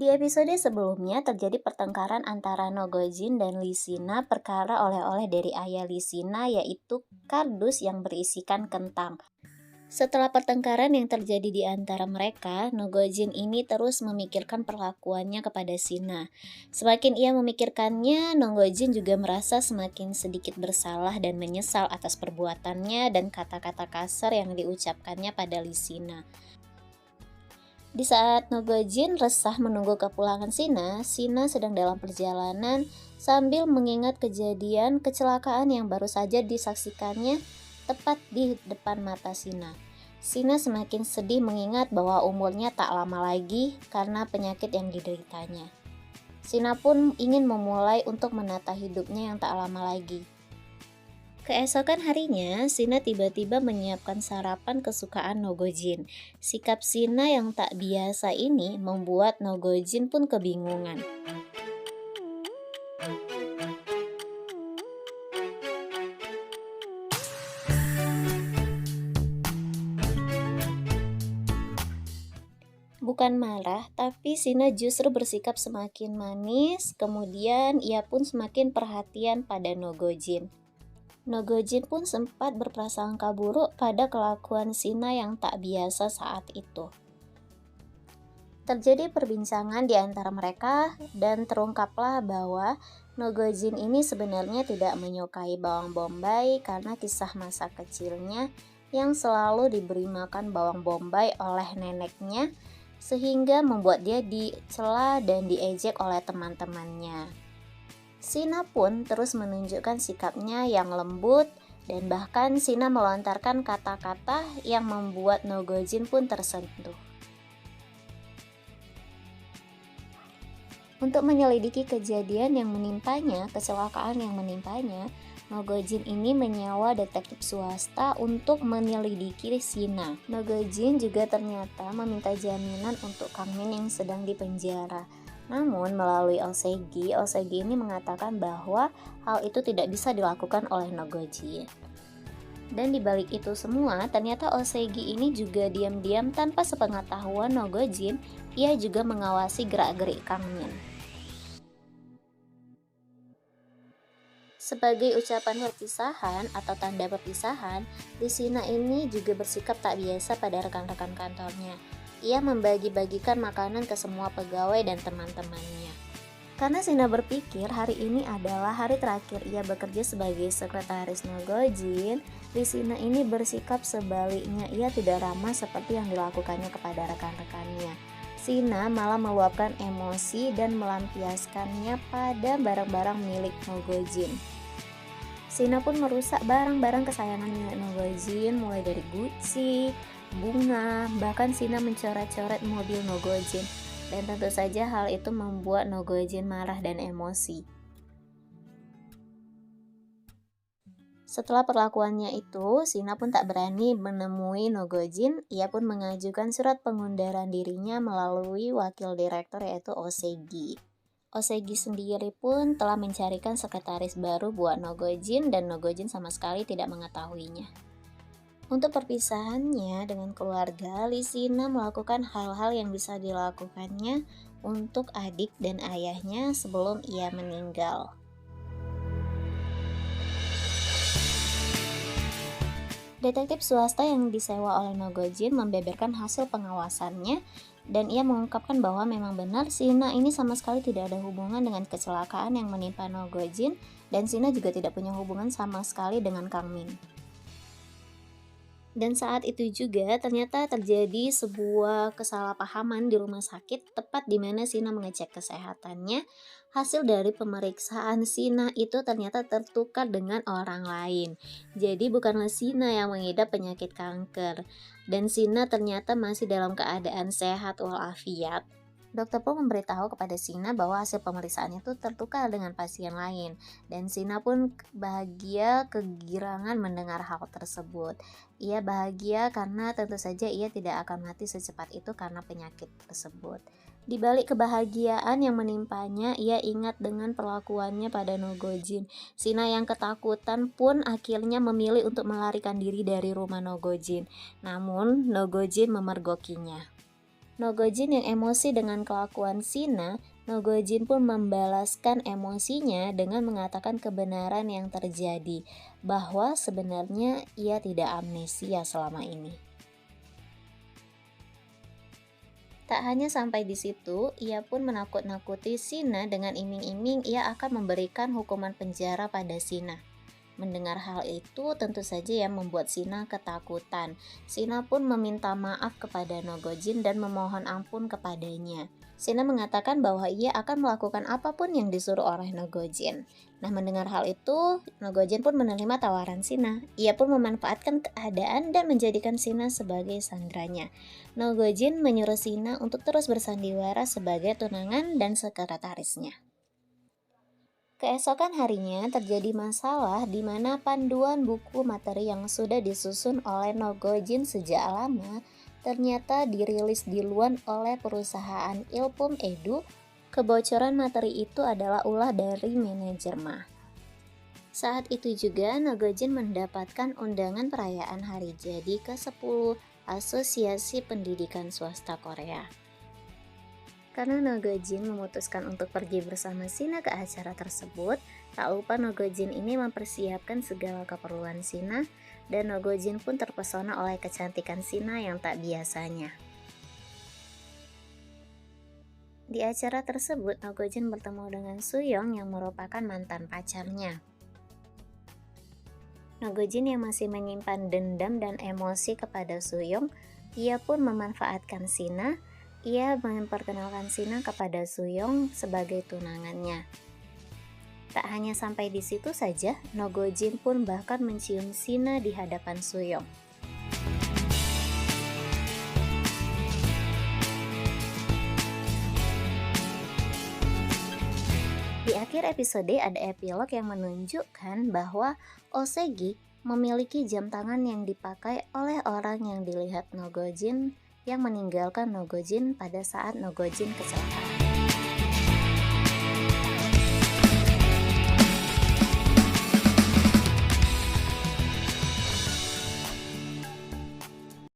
Di episode sebelumnya terjadi pertengkaran antara Nogojin dan Lisina perkara oleh-oleh dari ayah Lisina, yaitu kardus yang berisikan kentang. Setelah pertengkaran yang terjadi di antara mereka, Nogojin ini terus memikirkan perlakuannya kepada Sina. Semakin ia memikirkannya, Nogojin juga merasa semakin sedikit bersalah dan menyesal atas perbuatannya dan kata-kata kasar yang diucapkannya pada Lisina. Di saat Nogojin resah menunggu kepulangan Sina, Sina sedang dalam perjalanan sambil mengingat kejadian kecelakaan yang baru saja disaksikannya tepat di depan mata Sina. Sina semakin sedih mengingat bahwa umurnya tak lama lagi karena penyakit yang dideritanya. Sina pun ingin memulai untuk menata hidupnya yang tak lama lagi. Keesokan harinya, Sina tiba-tiba menyiapkan sarapan kesukaan Nogojin. Sikap Sina yang tak biasa ini membuat Nogojin pun kebingungan. Bukan marah, tapi Sina justru bersikap semakin manis, kemudian ia pun semakin perhatian pada Nogojin. Nogojin pun sempat berprasangka buruk pada kelakuan Sina yang tak biasa saat itu. Terjadi perbincangan di antara mereka dan terungkaplah bahwa Nogojin ini sebenarnya tidak menyukai bawang bombay karena kisah masa kecilnya yang selalu diberi makan bawang bombay oleh neneknya, sehingga membuat dia dicela dan diejek oleh teman-temannya. Sina pun terus menunjukkan sikapnya yang lembut dan bahkan Sina melontarkan kata-kata yang membuat Nogojin pun tersentuh. Untuk menyelidiki kejadian yang menimpanya, kecelakaan yang menimpanya, Nogojin ini menyewa detektif swasta untuk menyelidiki Sina. Nogojin juga ternyata meminta jaminan untuk Kang Min yang sedang dipenjara. Namun melalui Osegi ini mengatakan bahwa hal itu tidak bisa dilakukan oleh Nogojin. Dan dibalik itu semua, ternyata Osegi ini juga diam-diam tanpa sepengetahuan Nogojin, ia juga mengawasi gerak-gerik Kang Min. Sebagai ucapan perpisahan atau tanda perpisahan, Lisina ini juga bersikap tak biasa pada rekan-rekan kantornya. Ia membagi-bagikan makanan ke semua pegawai dan teman-temannya. Karena Sina berpikir hari ini adalah hari terakhir ia bekerja sebagai sekretaris Nogojin, Lisina ini bersikap sebaliknya, ia tidak ramah seperti yang dilakukannya kepada rekan-rekannya. Sina malah meluapkan emosi dan melampiaskannya pada barang-barang milik Nogojin. Sina pun merusak barang-barang kesayangan milik Nogojin, mulai dari Gucci, bunga, bahkan Sina mencoret-coret mobil Nogojin. Dan tentu saja hal itu membuat Nogojin marah dan emosi. Setelah perlakuannya itu, Sina pun tak berani menemui Nogojin. Ia pun mengajukan surat pengunduran dirinya melalui wakil direktur yaitu Osegi. Osegi sendiri pun telah mencarikan sekretaris baru buat Nogojin dan Nogojin sama sekali tidak mengetahuinya. Untuk perpisahannya dengan keluarga, Lisina melakukan hal-hal yang bisa dilakukannya untuk adik dan ayahnya sebelum ia meninggal. Detektif swasta yang disewa oleh Nogojin membeberkan hasil pengawasannya dan ia mengungkapkan bahwa memang benar Sina ini sama sekali tidak ada hubungan dengan kecelakaan yang menimpa Nogojin dan Sina juga tidak punya hubungan sama sekali dengan Kang Min. Dan saat itu juga ternyata terjadi sebuah kesalahpahaman di rumah sakit tepat di mana Sina mengecek kesehatannya. Hasil dari pemeriksaan Sina itu ternyata tertukar dengan orang lain. Jadi bukanlah Sina yang mengidap penyakit kanker. Dan Sina ternyata masih dalam keadaan sehat walafiat. Dokter pun memberitahu kepada Sina bahwa hasil pemeriksaan itu tertukar dengan pasien lain. Dan Sina pun bahagia kegirangan mendengar hal tersebut. Ia bahagia karena tentu saja ia tidak akan mati secepat itu karena penyakit tersebut. Di balik kebahagiaan yang menimpanya, ia ingat dengan perlakuannya pada Nogojin. Sina yang ketakutan pun akhirnya memilih untuk melarikan diri dari rumah Nogojin. Namun Nogojin memergokinya. Nogojin yang emosi dengan kelakuan Shina, Nogojin pun membalaskan emosinya dengan mengatakan kebenaran yang terjadi, bahwa sebenarnya ia tidak amnesia selama ini. Tak hanya sampai di situ, ia pun menakut-nakuti Shina dengan iming-iming ia akan memberikan hukuman penjara pada Shina. Mendengar hal itu tentu saja yang membuat Shina ketakutan. Shina pun meminta maaf kepada Nogojin dan memohon ampun kepadanya. Shina mengatakan bahwa ia akan melakukan apapun yang disuruh oleh Nogojin. Nah, mendengar hal itu, Nogojin pun menerima tawaran Shina. Ia pun memanfaatkan keadaan dan menjadikan Shina sebagai sandranya. Nogojin menyuruh Shina untuk terus bersandiwara sebagai tunangan dan sekretarisnya. Keesokan harinya terjadi masalah di mana panduan buku materi yang sudah disusun oleh Nogojin sejak lama ternyata dirilis duluan oleh perusahaan Ilpum Edu. Kebocoran materi itu adalah ulah dari manajer Ma. Saat itu juga Nogojin mendapatkan undangan perayaan hari jadi ke-10 Asosiasi Pendidikan Swasta Korea. Karena Nogojin memutuskan untuk pergi bersama Shina ke acara tersebut, tak lupa Nogojin ini mempersiapkan segala keperluan Shina, dan Nogojin pun terpesona oleh kecantikan Shina yang tak biasanya. Di acara tersebut, Nogojin bertemu dengan Suyong yang merupakan mantan pacarnya. Nogojin yang masih menyimpan dendam dan emosi kepada Suyong, ia pun memanfaatkan Shina. Ia memperkenalkan Shina kepada Suyong sebagai tunangannya. Tak hanya sampai di situ saja, Nogojin pun bahkan mencium Shina di hadapan Suyong. Di akhir episode ada epilog yang menunjukkan bahwa Osegi memiliki jam tangan yang dipakai oleh orang yang dilihat Nogojin yang meninggalkan Nogojin pada saat Nogojin kecelakaan.